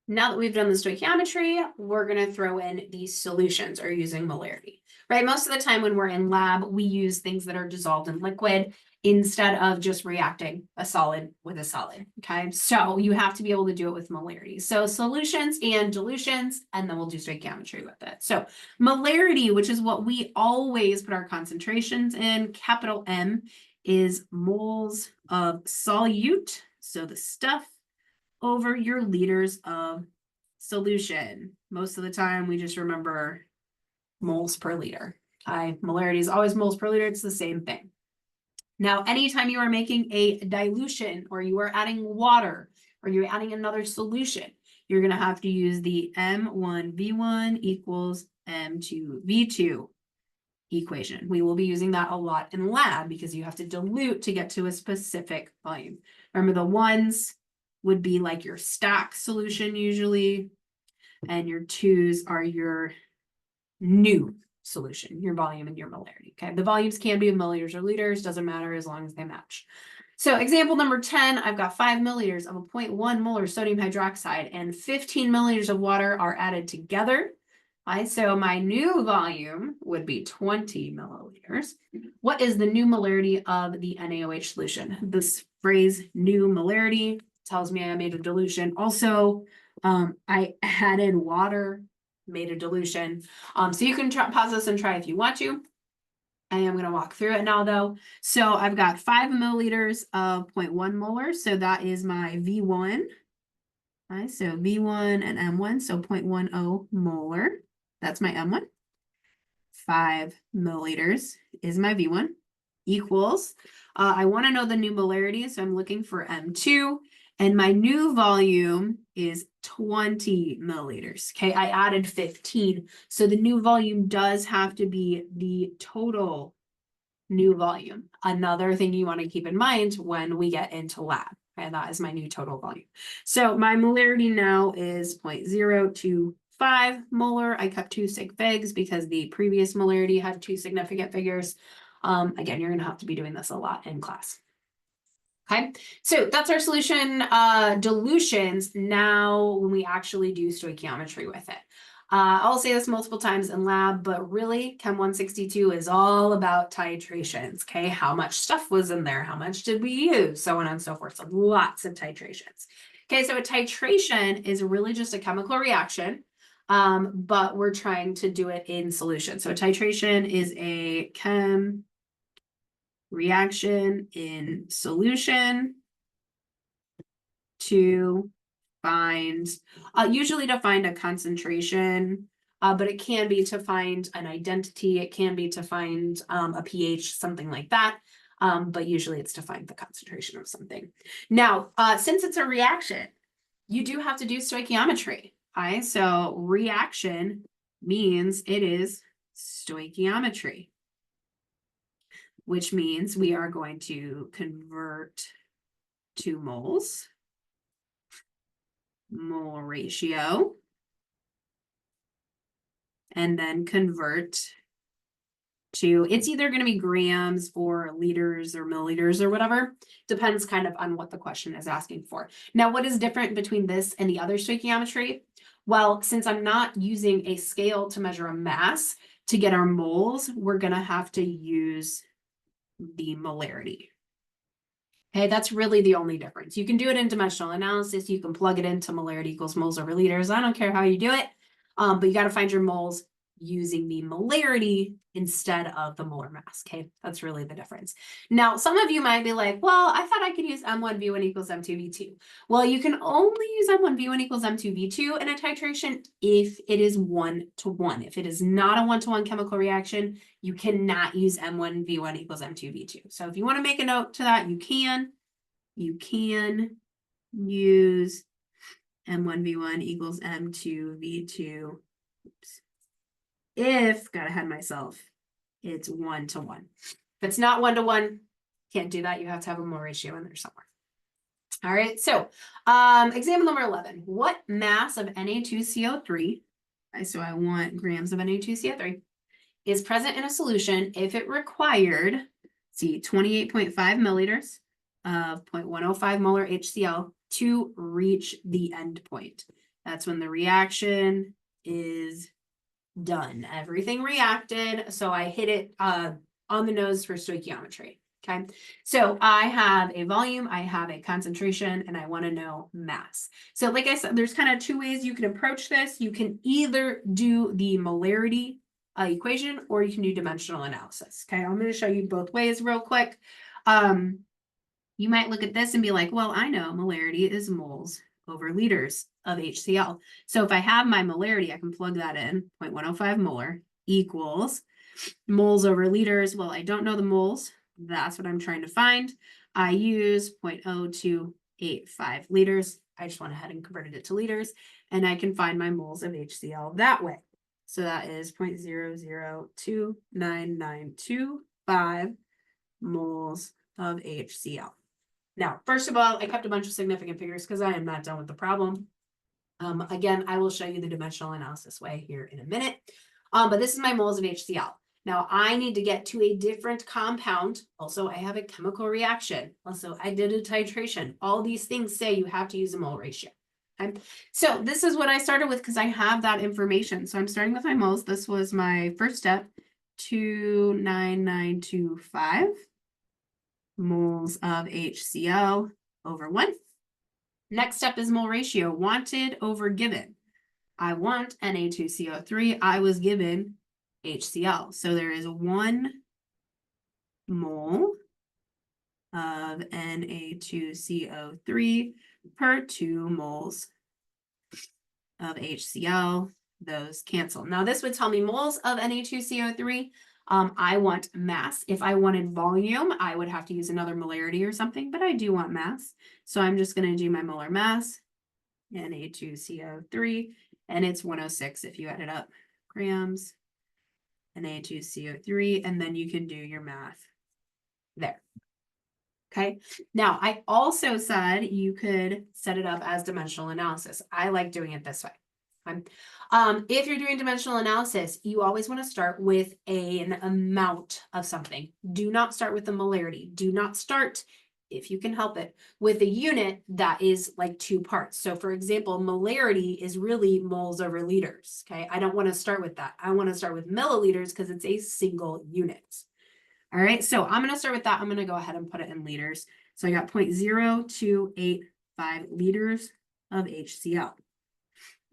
Now that we've done the stoichiometry, we're going to throw in these solutions or using molarity, right? Most of the time when we're in lab, we use things that are dissolved in liquid instead of just reacting a solid with a solid, okay? So you have to be able to do it with molarity. So solutions and dilutions, and then we'll do stoichiometry with it. So molarity, which is what we always put our concentrations in, capital M, is moles of solute, so the stuff, over your liters of solution. Most of the time, we just remember moles per liter. Molarity is always moles per liter. It's the same thing. Now, anytime you are making a dilution or you are adding water or you're adding another solution, you're going to have to use the M1V1 equals M2V2 equation. We will be using that a lot in lab because you have to dilute to get to a specific volume. Remember, the ones would be like your stack solution usually, and your twos are your new solution, your volume and your molarity. Okay, the volumes can be in milliliters or liters, doesn't matter as long as they match. So example number 10, I've got 5 milliliters of a 0.1 molar sodium hydroxide and 15 milliliters of water are added together. So my new volume would be 20 milliliters. What is the new molarity of the NaOH solution? This phrase, new molarity, tells me I made a dilution. Also, I added water, made a dilution. So you can pause this and try if you want to. I am going to walk through it now, though. So I've got 5 milliliters of 0.1 molar. So that is my V1. So V1 and M1, so 0.10 molar. That's my M1. 5 milliliters is my V1 equals. I want to know the new molarity, so I'm looking for M2. And my new volume is 20 milliliters. Okay, I added 15. So the new volume does have to be the total new volume. Another thing you want to keep in mind when we get into lab. And that is my new total volume. So my molarity now is 0.025 molar. I kept 2 sig figs because the previous molarity had 2 significant figures. Again, you're going to have to be doing this a lot in class. Okay, so that's our solution dilutions. Now, when we actually do stoichiometry with it, I'll say this multiple times in lab, but really Chem 162 is all about titrations. Okay, how much stuff was in there? How much did we use? So on and so forth. So lots of titrations. Okay, so a titration is really just a chemical reaction, but we're trying to do it in solution. So a titration is a chem reaction in solution to find, usually to find a concentration, but it can be to find an identity. It can be to find a pH, something like that. But usually it's to find the concentration of something. Now, since it's a reaction, you do have to do stoichiometry. Okay, so reaction means it is stoichiometry, which means we are going to convert to moles, mole ratio, and then convert to, it's either going to be grams or liters or milliliters or whatever. Depends kind of on what the question is asking for. Now, what is different between this and the other stoichiometry? Well, since I'm not using a scale to measure a mass to get our moles, we're going to have to use the molarity. Okay, that's really the only difference. You can do it in dimensional analysis. You can plug it into molarity equals moles over liters. I don't care how you do it, but you got to find your moles using the molarity instead of the molar mass. Okay, that's really the difference. Now, some of you might be like, well, I thought I could use M1V1 equals M2V2. Well, you can only use M1V1 equals M2V2 in a titration if it is 1-to-1. If it is not a 1-to-1 chemical reaction, you cannot use M1V1 equals M2V2. So if you want to make a note to that, you can. You can use M1V1 equals M2V2. Oops. If, got ahead of myself, it's 1-to-1. If it's not 1-to-1, can't do that. You have to have a mole ratio in there somewhere. All right, so example number 11. What mass of Na2CO3, so I want grams of Na2CO3, is present in a solution if it required, see, 28.5 milliliters of 0.105 molar HCl to reach the end point? That's when the reaction is done. Everything reacted. So I hit it on the nose for stoichiometry. Okay. So I have a volume, I have a concentration, and I want to know mass. So like I said, there's kind of two ways you can approach this. You can either do the molarity equation, or you can do dimensional analysis. Okay. I'm going to show you both ways real quick. You might look at this and be like, well, I know molarity is moles over liters of HCl. So if I have my molarity, I can plug that in, 0.105 molar equals moles over liters. Well, I don't know the moles. That's what I'm trying to find. I use 0.0285 liters. I just went ahead and converted it to liters, and I can find my moles of HCl that way. So that is 0.002992.5 moles of HCl. Now, first of all, I kept a bunch of significant figures because I am not done with the problem. Again, I will show you the dimensional analysis way here in a minute. But this is my moles of HCl. Now, I need to get to a different compound. Also, I have a chemical reaction. Also, I did a titration. All these things say you have to use a mole ratio. Okay? So this is what I started with because I have that information. So I'm starting with my moles. This was my first step, 29925. Moles of HCl over 1. Next step is mole ratio, wanted over given. I want Na2CO3. I was given HCl. So there is 1 mole of Na2CO3 per 2 moles of HCl. Those cancel. Now this would tell me moles of Na2CO3. I want mass. If I wanted volume, I would have to use another molarity or something, but I do want mass. So I'm just going to do my molar mass, Na2CO3, and it's 106 if you add it up, grams, Na2CO3, and then you can do your math there. Okay. Now, I also said you could set it up as dimensional analysis. I like doing it this way. If you're doing dimensional analysis, you always want to start with an amount of something. Do not start with the molarity. Do not start, if you can help it, with a unit that is like 2 parts. So for example, molarity is really moles over liters. Okay. I don't want to start with that. I want to start with milliliters because it's a single unit. All right. So I'm going to start with that. I'm going to go ahead and put it in liters. So I got 0.0285 liters of HCl.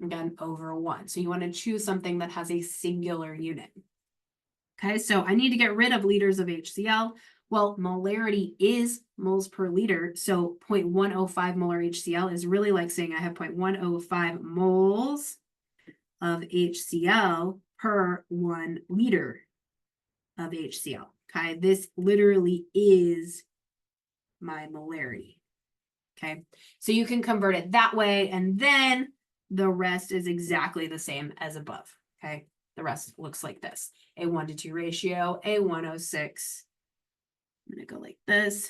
Again, over 1. So you want to choose something that has a singular unit. Okay, so I need to get rid of liters of HCl. Well, molarity is moles per liter. So 0.105 molar HCl is really like saying I have 0.105 moles of HCl per 1 liter of HCl. Okay, this literally is my molarity. Okay, so you can convert it that way, and then the rest is exactly the same as above. Okay, the rest looks like this: a 1:2 ratio, a 106. I'm going to go like this.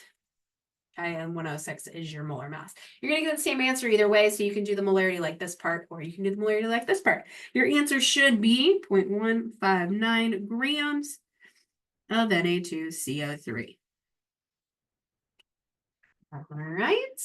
Okay, and 106 is your molar mass. You're going to get the same answer either way, so you can do the molarity like this part, or you can do the molarity like this part. Your answer should be 0.159 grams of Na2CO3. All right.